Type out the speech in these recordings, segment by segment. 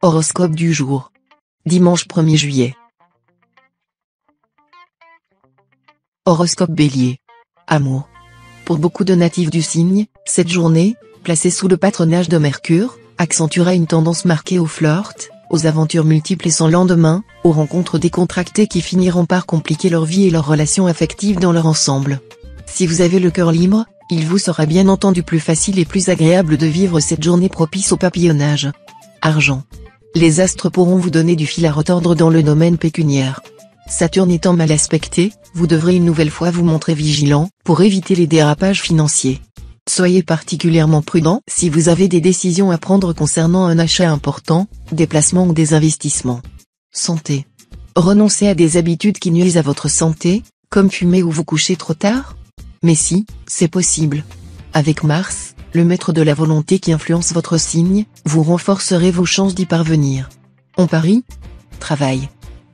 Horoscope du jour. Dimanche 1er juillet. Horoscope Bélier. Amour. Pour beaucoup de natifs du signe, cette journée, placée sous le patronage de Mercure, accentuera une tendance marquée au flirt, aux aventures multiples et sans lendemain, aux rencontres décontractées qui finiront par compliquer leur vie et leurs relations affectives dans leur ensemble. Si vous avez le cœur libre, il vous sera bien entendu plus facile et plus agréable de vivre cette journée propice au papillonnage. Argent. Les astres pourront vous donner du fil à retordre dans le domaine pécuniaire. Saturne étant mal aspecté, vous devrez une nouvelle fois vous montrer vigilant, pour éviter les dérapages financiers. Soyez particulièrement prudent si vous avez des décisions à prendre concernant un achat important, des placements ou des investissements. Santé. Renoncez à des habitudes qui nuisent à votre santé, comme fumer ou vous coucher trop tard. Mais si, c'est possible. Avec Mars, le maître de la volonté qui influence votre signe, vous renforcerez vos chances d'y parvenir. On parie. Travail.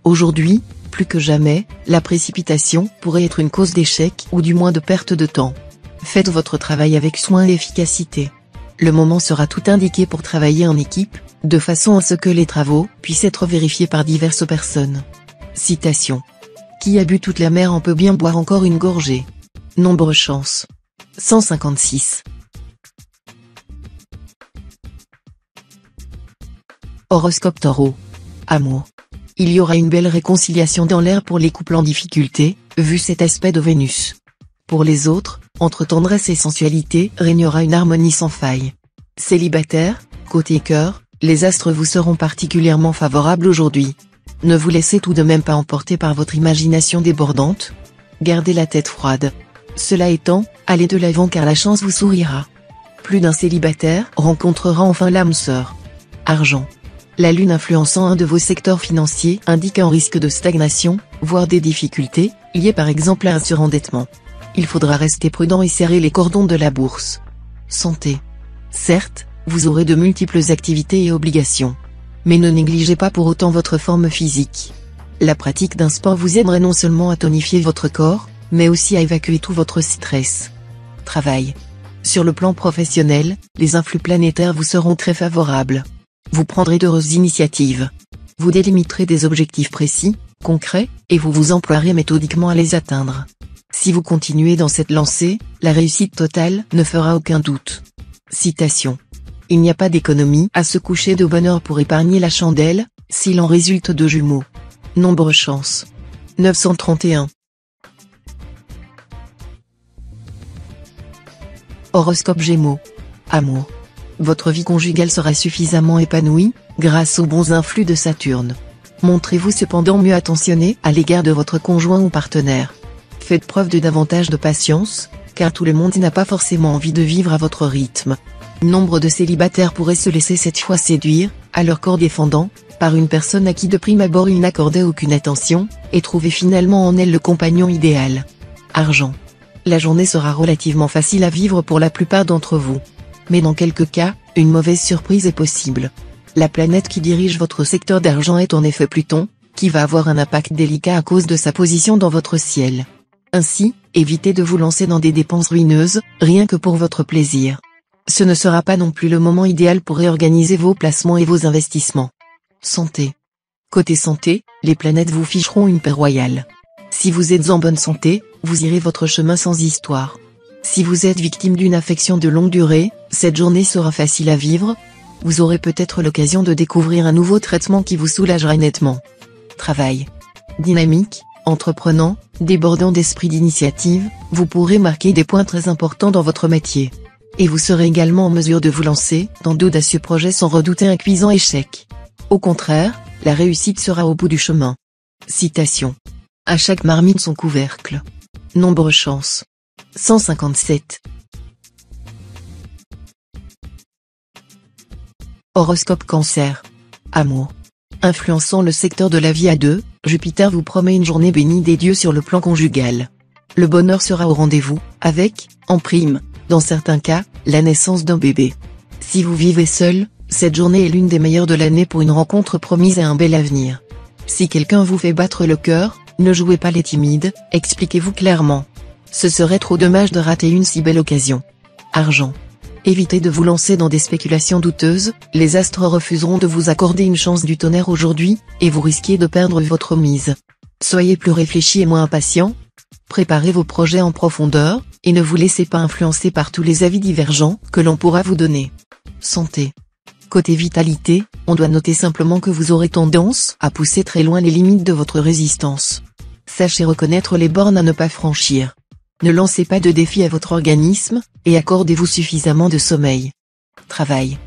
Aujourd'hui, plus que jamais, la précipitation pourrait être une cause d'échec ou du moins de perte de temps. Faites votre travail avec soin et efficacité. Le moment sera tout indiqué pour travailler en équipe, de façon à ce que les travaux puissent être vérifiés par diverses personnes. Citation. Qui a bu toute la mer en peut bien boire encore une gorgée. Nombre chance. 156. Horoscope Taureau. Amour. Il y aura une belle réconciliation dans l'air pour les couples en difficulté, vu cet aspect de Vénus. Pour les autres, entre tendresse et sensualité régnera une harmonie sans faille. Célibataire, côté cœur, les astres vous seront particulièrement favorables aujourd'hui. Ne vous laissez tout de même pas emporter par votre imagination débordante. Gardez la tête froide. Cela étant, allez de l'avant car la chance vous sourira. Plus d'un célibataire rencontrera enfin l'âme sœur. Argent. La lune influençant un de vos secteurs financiers indique un risque de stagnation, voire des difficultés, liées par exemple à un surendettement. Il faudra rester prudent et serrer les cordons de la bourse. Santé. Certes, vous aurez de multiples activités et obligations. Mais ne négligez pas pour autant votre forme physique. La pratique d'un sport vous aiderait non seulement à tonifier votre corps, mais aussi à évacuer tout votre stress. Travail. Sur le plan professionnel, les influx planétaires vous seront très favorables. Vous prendrez d'heureuses initiatives. Vous délimiterez des objectifs précis, concrets, et vous vous emploierez méthodiquement à les atteindre. Si vous continuez dans cette lancée, la réussite totale ne fera aucun doute. Citation. Il n'y a pas d'économie à se coucher de bonne heure pour épargner la chandelle, s'il en résulte de jumeaux. Nombre chance. 931. Horoscope Gémeaux. Amour. Votre vie conjugale sera suffisamment épanouie, grâce aux bons influx de Saturne. Montrez-vous cependant mieux attentionné à l'égard de votre conjoint ou partenaire. Faites preuve de davantage de patience, car tout le monde n'a pas forcément envie de vivre à votre rythme. Nombre de célibataires pourraient se laisser cette fois séduire, à leur corps défendant, par une personne à qui de prime abord ils n'accordaient aucune attention, et trouver finalement en elle le compagnon idéal. Argent. La journée sera relativement facile à vivre pour la plupart d'entre vous. Mais dans quelques cas, une mauvaise surprise est possible. La planète qui dirige votre secteur d'argent est en effet Pluton, qui va avoir un impact délicat à cause de sa position dans votre ciel. Ainsi, évitez de vous lancer dans des dépenses ruineuses, rien que pour votre plaisir. Ce ne sera pas non plus le moment idéal pour réorganiser vos placements et vos investissements. Santé. Côté santé, les planètes vous ficheront une paix royale. Si vous êtes en bonne santé, vous irez votre chemin sans histoire. Si vous êtes victime d'une affection de longue durée, cette journée sera facile à vivre. Vous aurez peut-être l'occasion de découvrir un nouveau traitement qui vous soulagera nettement. Travail. Dynamique, entreprenant, débordant d'esprit d'initiative, vous pourrez marquer des points très importants dans votre métier. Et vous serez également en mesure de vous lancer dans d'audacieux projets sans redouter un cuisant échec. Au contraire, la réussite sera au bout du chemin. Citation. À chaque marmite son couvercle. Nombre chance. 157. Horoscope Cancer. Amour. Influençant le secteur de la vie à deux, Jupiter vous promet une journée bénie des dieux sur le plan conjugal. Le bonheur sera au rendez-vous, avec, en prime, dans certains cas, la naissance d'un bébé. Si vous vivez seul, cette journée est l'une des meilleures de l'année pour une rencontre promise à un bel avenir. Si quelqu'un vous fait battre le cœur, ne jouez pas les timides, expliquez-vous clairement. Ce serait trop dommage de rater une si belle occasion. Argent. Évitez de vous lancer dans des spéculations douteuses, les astres refuseront de vous accorder une chance du tonnerre aujourd'hui, et vous risquez de perdre votre mise. Soyez plus réfléchi et moins impatient. Préparez vos projets en profondeur, et ne vous laissez pas influencer par tous les avis divergents que l'on pourra vous donner. Santé. Côté vitalité, on doit noter simplement que vous aurez tendance à pousser très loin les limites de votre résistance. Sachez reconnaître les bornes à ne pas franchir. Ne lancez pas de défis à votre organisme, et accordez-vous suffisamment de sommeil. Travail.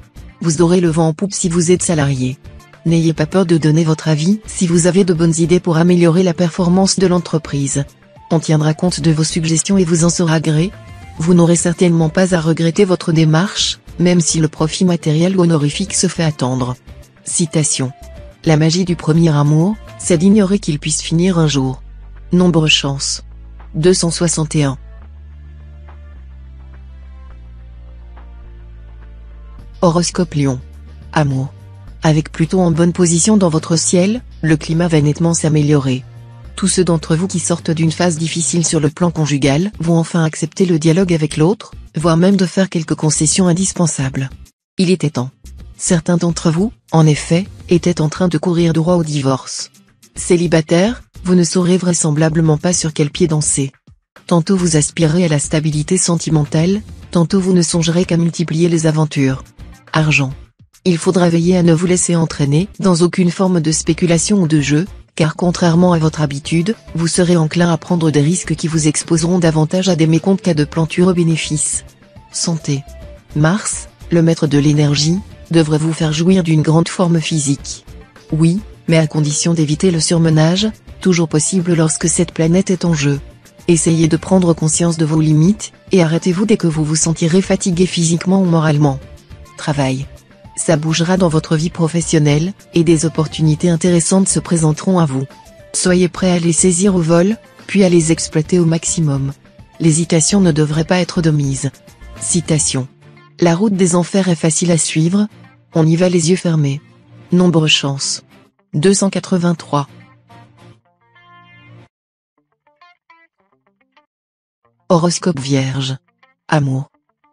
Vous aurez le vent en poupe si vous êtes salarié. N'ayez pas peur de donner votre avis si vous avez de bonnes idées pour améliorer la performance de l'entreprise. On tiendra compte de vos suggestions et vous en saura gré. Vous n'aurez certainement pas à regretter votre démarche, même si le profit matériel ou honorifique se fait attendre. Citation. La magie du premier amour, c'est d'ignorer qu'il puisse finir un jour. Nombre chance. 261. Horoscope Lion. Amour. Avec Pluton en bonne position dans votre ciel, le climat va nettement s'améliorer. Tous ceux d'entre vous qui sortent d'une phase difficile sur le plan conjugal vont enfin accepter le dialogue avec l'autre, voire même de faire quelques concessions indispensables. Il était temps. Certains d'entre vous, en effet, étaient en train de courir droit au divorce. Célibataire, vous ne saurez vraisemblablement pas sur quel pied danser. Tantôt vous aspirez à la stabilité sentimentale, tantôt vous ne songerez qu'à multiplier les aventures. Argent. Il faudra veiller à ne vous laisser entraîner dans aucune forme de spéculation ou de jeu, car contrairement à votre habitude, vous serez enclin à prendre des risques qui vous exposeront davantage à des mécomptes qu'à de plantureux bénéfices. Santé. Mars, le maître de l'énergie, devrait vous faire jouir d'une grande forme physique. Oui, mais à condition d'éviter le surmenage, toujours possible lorsque cette planète est en jeu. Essayez de prendre conscience de vos limites, et arrêtez-vous dès que vous vous sentirez fatigué physiquement ou moralement. Travail. Ça bougera dans votre vie professionnelle, et des opportunités intéressantes se présenteront à vous. Soyez prêt à les saisir au vol, puis à les exploiter au maximum. L'hésitation ne devrait pas être de mise. Citation. La route des enfers est facile à suivre, on y va les yeux fermés. Nombre chance. 283. Horoscope Vierge. Amour.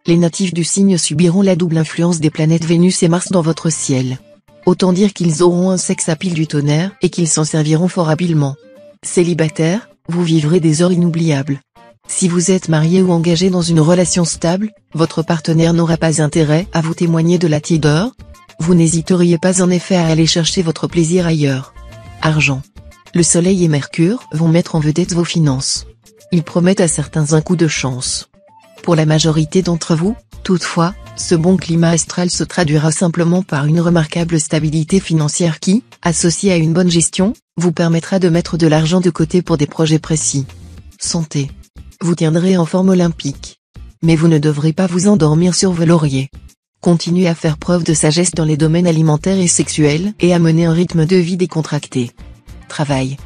Les natifs du signe subiront la double influence des planètes Vénus et Mars dans votre ciel. Autant dire qu'ils auront un sexe à pile du tonnerre et qu'ils s'en serviront fort habilement. Célibataire, vous vivrez des heures inoubliables. Si vous êtes marié ou engagé dans une relation stable, votre partenaire n'aura pas intérêt à vous témoigner de la tiédeur. Vous n'hésiteriez pas en effet à aller chercher votre plaisir ailleurs. Argent. Le Soleil et Mercure vont mettre en vedette vos finances. Ils promettent à certains un coup de chance. Pour la majorité d'entre vous, toutefois, ce bon climat astral se traduira simplement par une remarquable stabilité financière qui, associée à une bonne gestion, vous permettra de mettre de l'argent de côté pour des projets précis. Santé. Vous tiendrez en forme olympique. Mais vous ne devrez pas vous endormir sur vos lauriers. Continuez à faire preuve de sagesse dans les domaines alimentaires et sexuels et à mener un rythme de vie décontracté. Travail.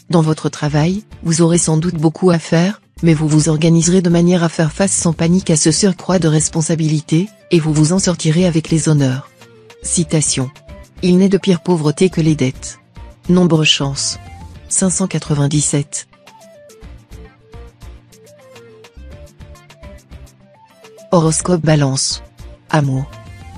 Dans votre travail, vous aurez sans doute beaucoup à faire, mais vous vous organiserez de manière à faire face sans panique à ce surcroît de responsabilité, et vous vous en sortirez avec les honneurs. Citation. Il n'est de pire pauvreté que les dettes. Nombre chance. 597. Horoscope Balance. Amour.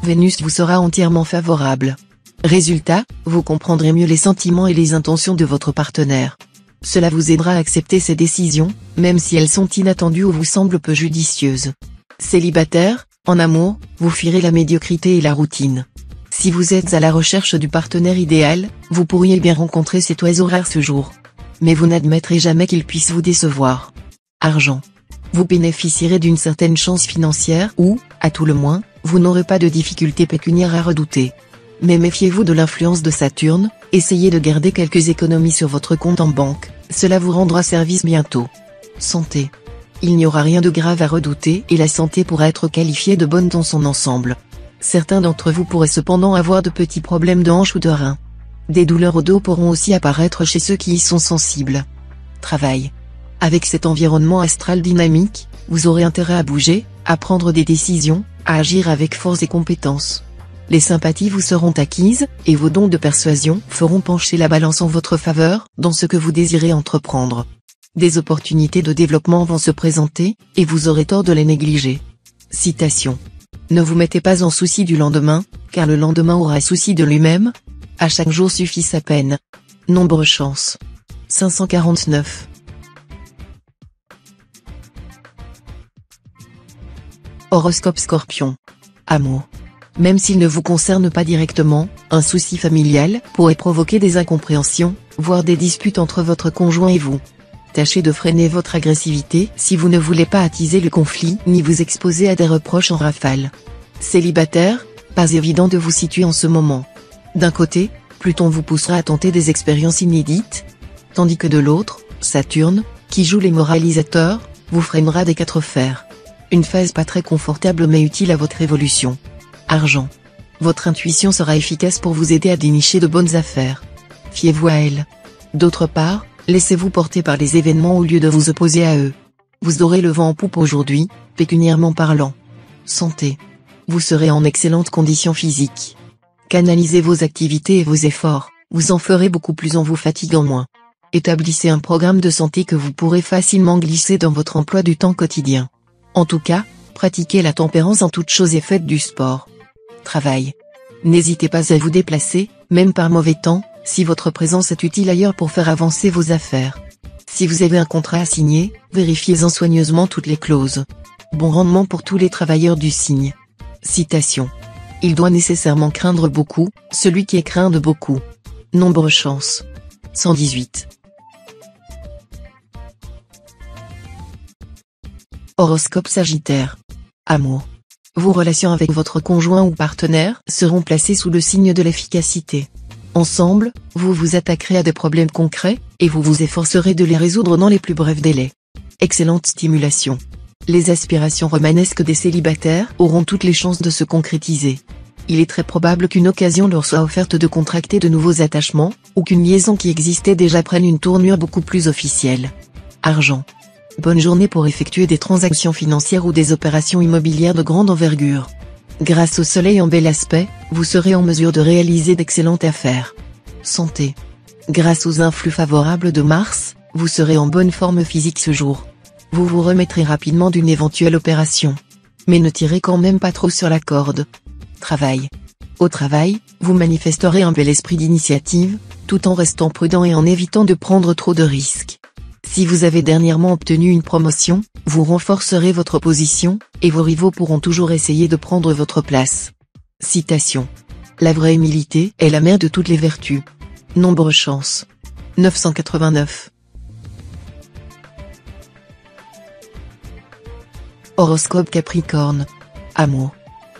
Vénus vous sera entièrement favorable. Résultat, vous comprendrez mieux les sentiments et les intentions de votre partenaire. Cela vous aidera à accepter ses décisions, même si elles sont inattendues ou vous semblent peu judicieuses. Célibataire, en amour, vous fuirez la médiocrité et la routine. Si vous êtes à la recherche du partenaire idéal, vous pourriez bien rencontrer cet oiseau rare ce jour. Mais vous n'admettrez jamais qu'il puisse vous décevoir. Argent. Vous bénéficierez d'une certaine chance financière ou, à tout le moins, vous n'aurez pas de difficultés pécuniaires à redouter. Mais méfiez-vous de l'influence de Saturne, essayez de garder quelques économies sur votre compte en banque, cela vous rendra service bientôt. Santé. Il n'y aura rien de grave à redouter et la santé pourra être qualifiée de bonne dans son ensemble. Certains d'entre vous pourraient cependant avoir de petits problèmes de hanches ou de reins. Des douleurs au dos pourront aussi apparaître chez ceux qui y sont sensibles. Travail. Avec cet environnement astral dynamique, vous aurez intérêt à bouger, à prendre des décisions, à agir avec force et compétence. Les sympathies vous seront acquises, et vos dons de persuasion feront pencher la balance en votre faveur, dans ce que vous désirez entreprendre. Des opportunités de développement vont se présenter, et vous aurez tort de les négliger. Citation. Ne vous mettez pas en souci du lendemain, car le lendemain aura souci de lui-même. À chaque jour suffit sa peine. Nombre chance. 549. Horoscope Scorpion. Amour. Même s'il ne vous concerne pas directement, un souci familial pourrait provoquer des incompréhensions, voire des disputes entre votre conjoint et vous. Tâchez de freiner votre agressivité si vous ne voulez pas attiser le conflit ni vous exposer à des reproches en rafale. Célibataire, pas évident de vous situer en ce moment. D'un côté, Pluton vous poussera à tenter des expériences inédites, tandis que de l'autre, Saturne, qui joue les moralisateurs, vous freinera des quatre fers. Une phase pas très confortable mais utile à votre évolution. Argent. Votre intuition sera efficace pour vous aider à dénicher de bonnes affaires. Fiez-vous à elle. D'autre part, laissez-vous porter par les événements au lieu de vous opposer à eux. Vous aurez le vent en poupe aujourd'hui, pécuniairement parlant. Santé. Vous serez en excellente condition physique. Canalisez vos activités et vos efforts, vous en ferez beaucoup plus en vous fatiguant moins. Établissez un programme de santé que vous pourrez facilement glisser dans votre emploi du temps quotidien. En tout cas, pratiquez la tempérance en toutes choses et faites du sport. Travail. N'hésitez pas à vous déplacer, même par mauvais temps, si votre présence est utile ailleurs pour faire avancer vos affaires. Si vous avez un contrat à signer, vérifiez-en soigneusement toutes les clauses. Bon rendement pour tous les travailleurs du signe. Citation. Il doit nécessairement craindre beaucoup, celui qui est craint de beaucoup. Nombre chance. 118. Horoscope Sagittaire. Amour. Vos relations avec votre conjoint ou partenaire seront placées sous le signe de l'efficacité. Ensemble, vous vous attaquerez à des problèmes concrets, et vous vous efforcerez de les résoudre dans les plus brefs délais. Excellente stimulation. Les aspirations romanesques des célibataires auront toutes les chances de se concrétiser. Il est très probable qu'une occasion leur soit offerte de contracter de nouveaux attachements, ou qu'une liaison qui existait déjà prenne une tournure beaucoup plus officielle. Argent. Bonne journée pour effectuer des transactions financières ou des opérations immobilières de grande envergure. Grâce au soleil en bel aspect, vous serez en mesure de réaliser d'excellentes affaires. Santé. Grâce aux influx favorables de Mars, vous serez en bonne forme physique ce jour. Vous vous remettrez rapidement d'une éventuelle opération. Mais ne tirez quand même pas trop sur la corde. Travail. Au travail, vous manifesterez un bel esprit d'initiative, tout en restant prudent et en évitant de prendre trop de risques. Si vous avez dernièrement obtenu une promotion, vous renforcerez votre position, et vos rivaux pourront toujours essayer de prendre votre place. Citation. La vraie humilité est la mère de toutes les vertus. Nombre chance. 989. Horoscope Capricorne. Amour.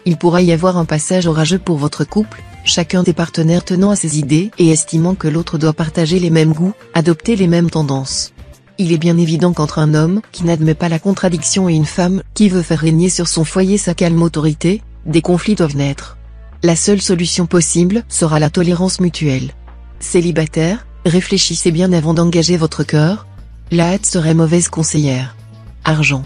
Il pourra y avoir un passage orageux pour votre couple, chacun des partenaires tenant à ses idées et estimant que l'autre doit partager les mêmes goûts, adopter les mêmes tendances. Il est bien évident qu'entre un homme qui n'admet pas la contradiction et une femme qui veut faire régner sur son foyer sa calme autorité, des conflits doivent naître. La seule solution possible sera la tolérance mutuelle. Célibataire, réfléchissez bien avant d'engager votre cœur. La hâte serait mauvaise conseillère. Argent.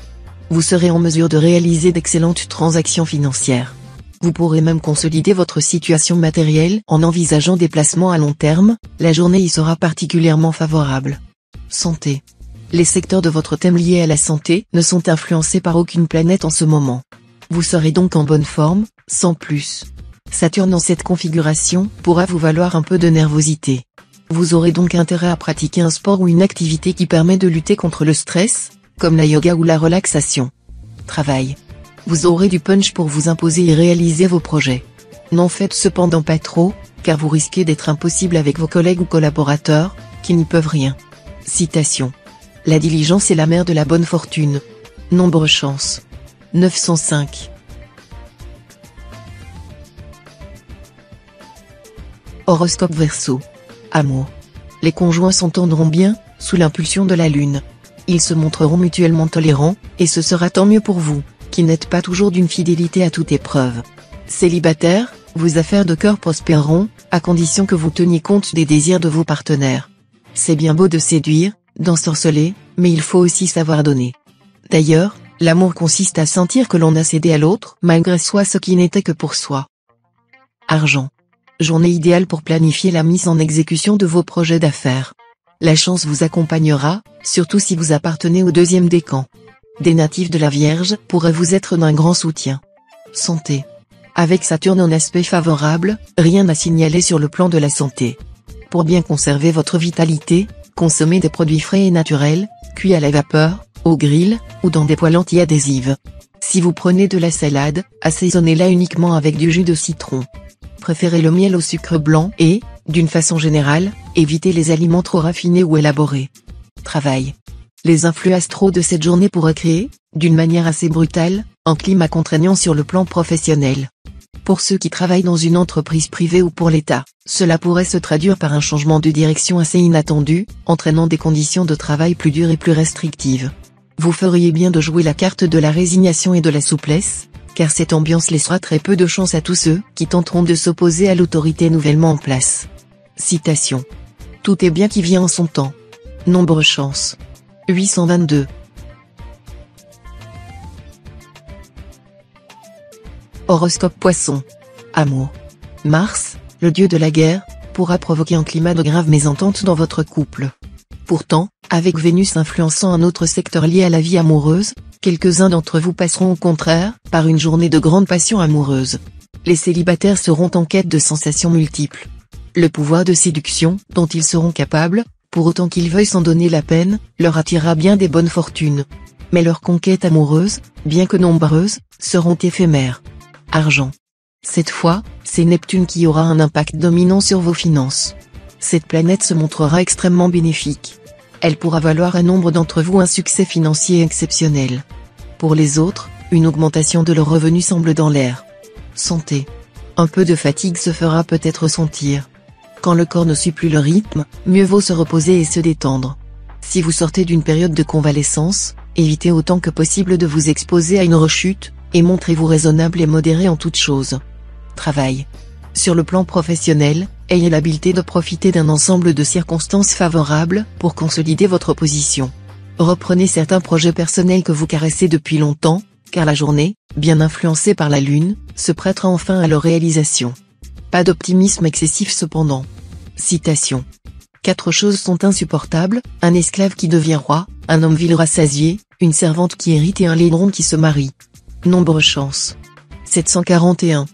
Vous serez en mesure de réaliser d'excellentes transactions financières. Vous pourrez même consolider votre situation matérielle en envisageant des placements à long terme, la journée y sera particulièrement favorable. Santé. Les secteurs de votre thème liés à la santé ne sont influencés par aucune planète en ce moment. Vous serez donc en bonne forme, sans plus. Saturne dans cette configuration pourra vous valoir un peu de nervosité. Vous aurez donc intérêt à pratiquer un sport ou une activité qui permet de lutter contre le stress, comme la yoga ou la relaxation. Travail. Vous aurez du punch pour vous imposer et réaliser vos projets. N'en faites cependant pas trop, car vous risquez d'être impossible avec vos collègues ou collaborateurs, qui n'y peuvent rien. Citation. La diligence est la mère de la bonne fortune. Nombre chance. 905. Horoscope Verseau. Amour. Les conjoints s'entendront bien, sous l'impulsion de la lune. Ils se montreront mutuellement tolérants, et ce sera tant mieux pour vous, qui n'êtes pas toujours d'une fidélité à toute épreuve. Célibataire, vos affaires de cœur prospéreront, à condition que vous teniez compte des désirs de vos partenaires. C'est bien beau de séduire, d'ensorceler, mais il faut aussi savoir donner. D'ailleurs, l'amour consiste à sentir que l'on a cédé à l'autre malgré soi ce qui n'était que pour soi. Argent. Journée idéale pour planifier la mise en exécution de vos projets d'affaires. La chance vous accompagnera, surtout si vous appartenez au deuxième décan. Des natifs de la Vierge pourraient vous être d'un grand soutien. Santé. Avec Saturne en aspect favorable, rien à signaler sur le plan de la santé. Pour bien conserver votre vitalité, consommez des produits frais et naturels, cuits à la vapeur, au grill, ou dans des poêles anti-adhésives. Si vous prenez de la salade, assaisonnez-la uniquement avec du jus de citron. Préférez le miel au sucre blanc et, d'une façon générale, évitez les aliments trop raffinés ou élaborés. Travail. Les influx astraux de cette journée pourraient créer, d'une manière assez brutale, un climat contraignant sur le plan professionnel. Pour ceux qui travaillent dans une entreprise privée ou pour l'État, cela pourrait se traduire par un changement de direction assez inattendu, entraînant des conditions de travail plus dures et plus restrictives. Vous feriez bien de jouer la carte de la résignation et de la souplesse, car cette ambiance laissera très peu de chance à tous ceux qui tenteront de s'opposer à l'autorité nouvellement en place. Citation. Tout est bien qui vient en son temps. Nombre chance. 822. Horoscope Poisson. Amour. Mars, le dieu de la guerre, pourra provoquer un climat de grave mésentente dans votre couple. Pourtant, avec Vénus influençant un autre secteur lié à la vie amoureuse, quelques-uns d'entre vous passeront au contraire par une journée de grande passion amoureuse. Les célibataires seront en quête de sensations multiples. Le pouvoir de séduction, dont ils seront capables, pour autant qu'ils veuillent s'en donner la peine, leur attirera bien des bonnes fortunes. Mais leurs conquêtes amoureuses, bien que nombreuses, seront éphémères. Argent. Cette fois, c'est Neptune qui aura un impact dominant sur vos finances. Cette planète se montrera extrêmement bénéfique. Elle pourra valoir à nombre d'entre vous un succès financier exceptionnel. Pour les autres, une augmentation de leurs revenus semble dans l'air. Santé. Un peu de fatigue se fera peut-être sentir. Quand le corps ne suit plus le rythme, mieux vaut se reposer et se détendre. Si vous sortez d'une période de convalescence, évitez autant que possible de vous exposer à une rechute, et montrez-vous raisonnable et modéré en toutes choses. Travail. Sur le plan professionnel, ayez l'habileté de profiter d'un ensemble de circonstances favorables pour consolider votre position. Reprenez certains projets personnels que vous caressez depuis longtemps, car la journée, bien influencée par la Lune, se prêtera enfin à leur réalisation. Pas d'optimisme excessif cependant. Citation. 4 choses sont insupportables, un esclave qui devient roi, un homme vil rassasié, une servante qui hérite et un laidron qui se marie. Nombre chance. 741.